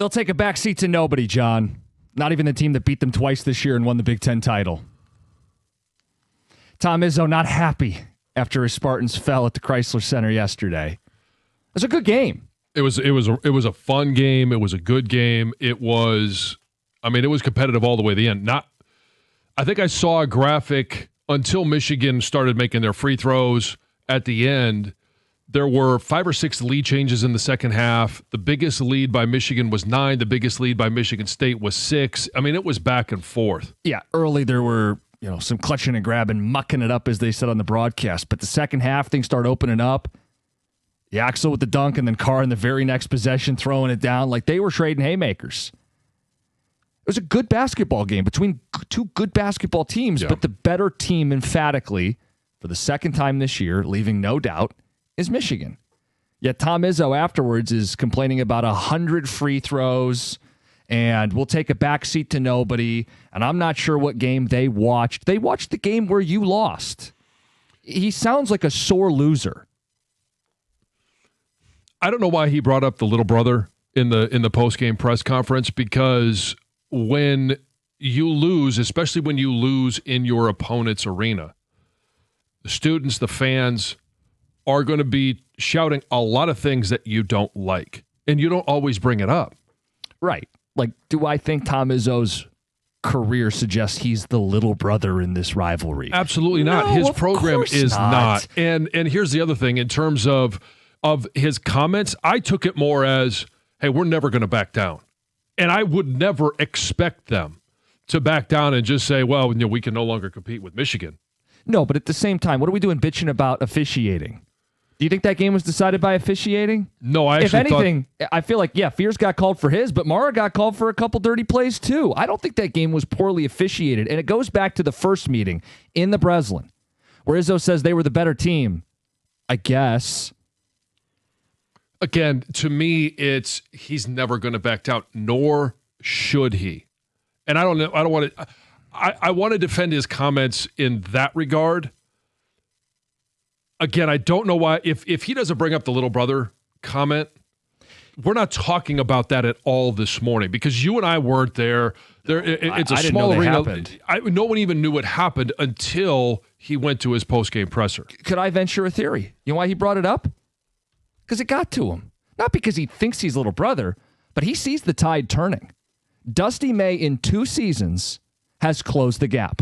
They'll take a backseat to nobody, John. Not even the team that beat them twice this year and won the Big Ten title. Tom Izzo not happy after his Spartans fell at the Chrysler Center yesterday. It was a good game. It was a fun game. It was a good game. It was competitive all the way to the end. I think I saw a graphic until Michigan started making their free throws at the end. There were 5 or 6 lead changes in the second half. The biggest lead by Michigan was 9. The biggest lead by Michigan State was 6. I mean, it was back and forth. Yeah, early there were some clutching and grabbing, mucking it up, as they said on the broadcast. But the second half, things start opening up. Yaxel with the dunk, and then Carr in the very next possession throwing it down like they were trading haymakers. It was a good basketball game between two good basketball teams, but the better team emphatically, for the second time this year, leaving no doubt, is Michigan. Yet Tom Izzo afterwards is complaining about 100 free throws, and we'll take a backseat to nobody, and I'm not sure what game they watched. They watched the game where you lost. He sounds like a sore loser. I don't know why he brought up the little brother in the post-game press conference, because when you lose, especially when you lose in your opponent's arena, the students, the fans are going to be shouting a lot of things that you don't like, and you don't always bring it up. Right. Like, do I think Tom Izzo's career suggests he's the little brother in this rivalry? Absolutely not. No, His program is not. And here's the other thing in terms of his comments. I took it more as, hey, we're never going to back down. And I would never expect them to back down and just say, well, we can no longer compete with Michigan. No, but at the same time, what are we doing bitching about officiating? Do you think that game was decided by officiating? No, I actually If anything, I feel like, Fears got called for his, but Mara got called for a couple dirty plays too. I don't think that game was poorly officiated. And it goes back to the first meeting in the Breslin, where Izzo says they were the better team. I guess. Again, to me, he's never going to back down, nor should he. And I don't know. I don't want to. I want to defend his comments in that regard. Again, I don't know why. If he doesn't bring up the little brother comment, we're not talking about that at all this morning, because you and I weren't there. It's a small arena. No one even knew it happened until he went to his post-game presser. Could I venture a theory? You know why he brought it up? Because it got to him. Not because he thinks he's little brother, but he sees the tide turning. Dusty May in 2 seasons has closed the gap.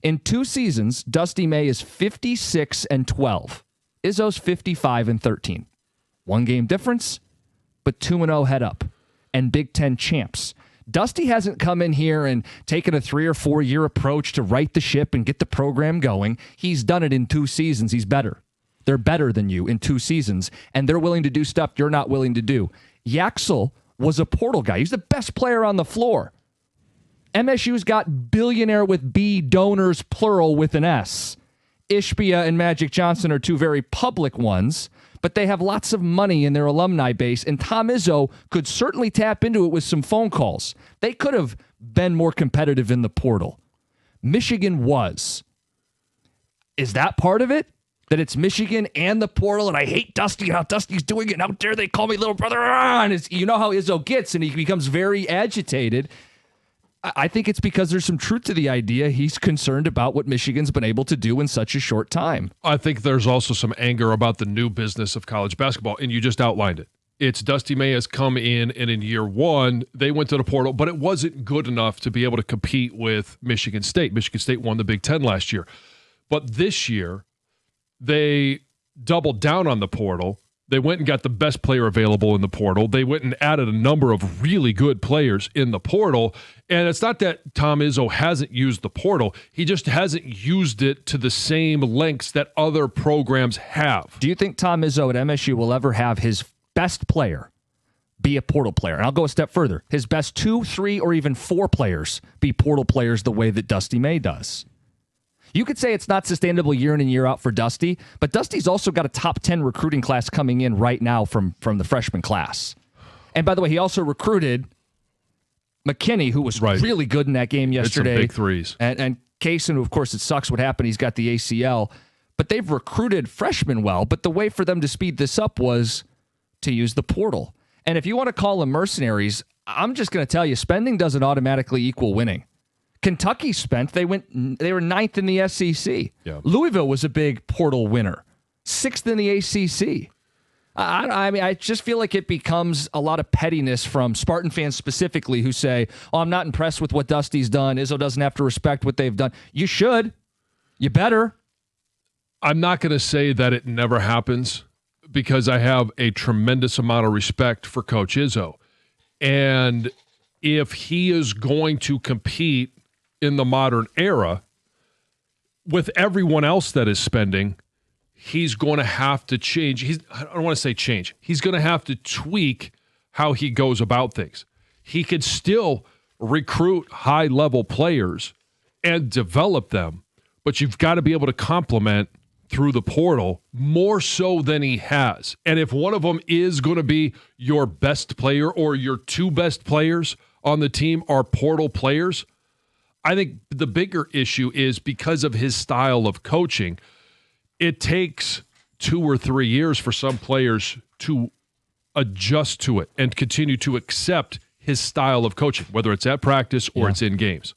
In 2 seasons, Dusty May is 56-12. Izzo's 55-13. 1 game difference, but 2-0 head up. And Big Ten champs. Dusty hasn't come in here and taken a 3 or 4 year approach to right the ship and get the program going. He's done it in 2 seasons. He's better. They're better than you in 2 seasons, and they're willing to do stuff you're not willing to do. Yaxel was a portal guy. He's the best player on the floor. MSU's got billionaire with B donors, plural with an S. Ishbia and Magic Johnson are 2 very public ones, but they have lots of money in their alumni base, and Tom Izzo could certainly tap into it with some phone calls. They could have been more competitive in the portal. Michigan was. Is that part of it? That it's Michigan and the portal, and I hate Dusty, how Dusty's doing it, and how dare they call me little brother, and it's, you know how Izzo gets, and he becomes very agitated. I think it's because there's some truth to the idea he's concerned about what Michigan's been able to do in such a short time. I think there's also some anger about the new business of college basketball, and you just outlined it. It's Dusty May has come in, and in year 1, they went to the portal, but it wasn't good enough to be able to compete with Michigan State. Michigan State won the Big Ten last year. But this year, they doubled down on the portal. They went and got the best player available in the portal. They went and added a number of really good players in the portal. And it's not that Tom Izzo hasn't used the portal. He just hasn't used it to the same lengths that other programs have. Do you think Tom Izzo at MSU will ever have his best player be a portal player? And I'll go a step further. His best 2, 3, or even 4 players be portal players the way that Dusty May does. You could say it's not sustainable year in and year out for Dusty, but Dusty's also got a top 10 recruiting class coming in right now from the freshman class. And by the way, he also recruited McKinney, who was really good in that game yesterday. Some big threes. And Kaysen, who, of course, it sucks what happened. He's got the ACL. But they've recruited freshmen well. But the way for them to speed this up was to use the portal. And if you want to call them mercenaries, I'm just going to tell you, spending doesn't automatically equal winning. Kentucky spent. They were ninth in the SEC. Yeah. Louisville was a big portal winner, sixth in the ACC. I mean, I just feel like it becomes a lot of pettiness from Spartan fans specifically who say, oh, I'm not impressed with what Dusty's done. Izzo doesn't have to respect what they've done. You should. You better. I'm not going to say that it never happens because I have a tremendous amount of respect for Coach Izzo. And if he is going to compete in the modern era with everyone else that is spending, he's going to have to change. I don't want to say change. He's going to have to tweak how he goes about things. He could still recruit high-level players and develop them, but you've got to be able to complement through the portal more so than he has. And if one of them is going to be your best player or your two best players on the team are portal players, I think the bigger issue is because of his style of coaching, it takes 2 or 3 years for some players to adjust to it and continue to accept his style of coaching, whether it's at practice or it's in games.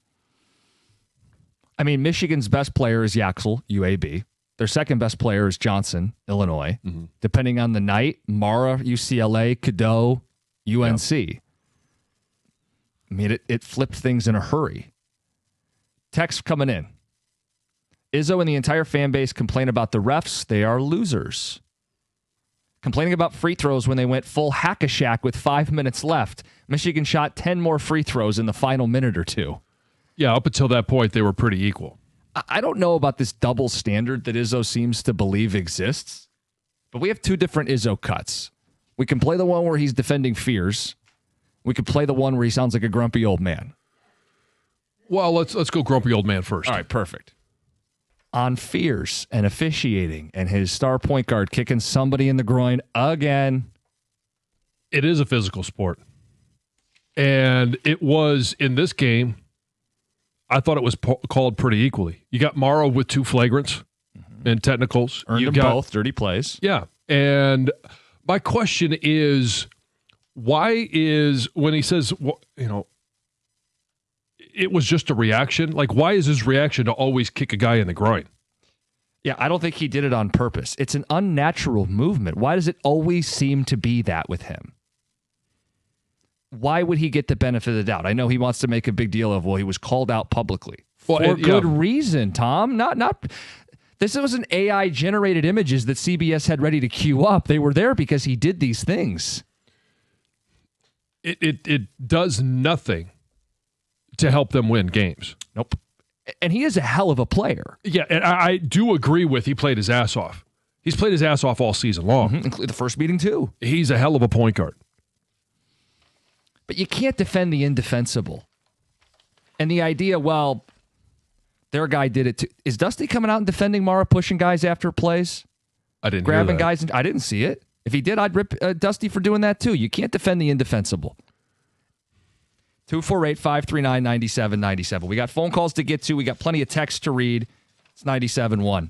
I mean, Michigan's best player is Yaxel, UAB. Their second best player is Jansen, Illinois. Mm-hmm. Depending on the night, Mara, UCLA, Cadeau, UNC. Yep. I mean, it flipped things in a hurry. Text coming in. Izzo and the entire fan base complain about the refs. They are losers. Complaining about free throws when they went full hack-a-shack with 5 minutes left. Michigan shot 10 more free throws in the final minute or two. Yeah, up until that point, they were pretty equal. I don't know about this double standard that Izzo seems to believe exists, but we have two different Izzo cuts. We can play the one where he's defending fears. We could play the one where he sounds like a grumpy old man. Well, let's go grumpy old man first. All right, perfect. On fears and officiating and his star point guard kicking somebody in the groin again. It is a physical sport. And it was in this game, I thought it was called pretty equally. You got Morrow with 2 flagrants and technicals. Earned them both, dirty plays. Yeah. And my question is, why is, when he says, it was just a reaction, like why is his reaction to always kick a guy in the groin? Yeah, I don't think he did it on purpose. It's an unnatural movement. Why does it always seem to be that with him? Why would he get the benefit of the doubt? I know he wants to make a big deal of, well, he was called out publicly. For good reason, Tom. Not. This wasn't AI-generated images that CBS had ready to queue up. They were there because he did these things. It does nothing to help them win games. Nope. And he is a hell of a player. Yeah, and I do agree with he played his ass off. He's played his ass off all season long. Including the first meeting, too. He's a hell of a point guard. But you can't defend the indefensible. And the idea, well, their guy did it too. Is Dusty coming out and defending Mara, pushing guys after plays? I didn't grabbing hear that. Guys. I didn't see it. If he did, I'd rip Dusty for doing that too. You can't defend the indefensible. 248-539-9797. We got phone calls to get to. We got plenty of text to read. It's 97.1.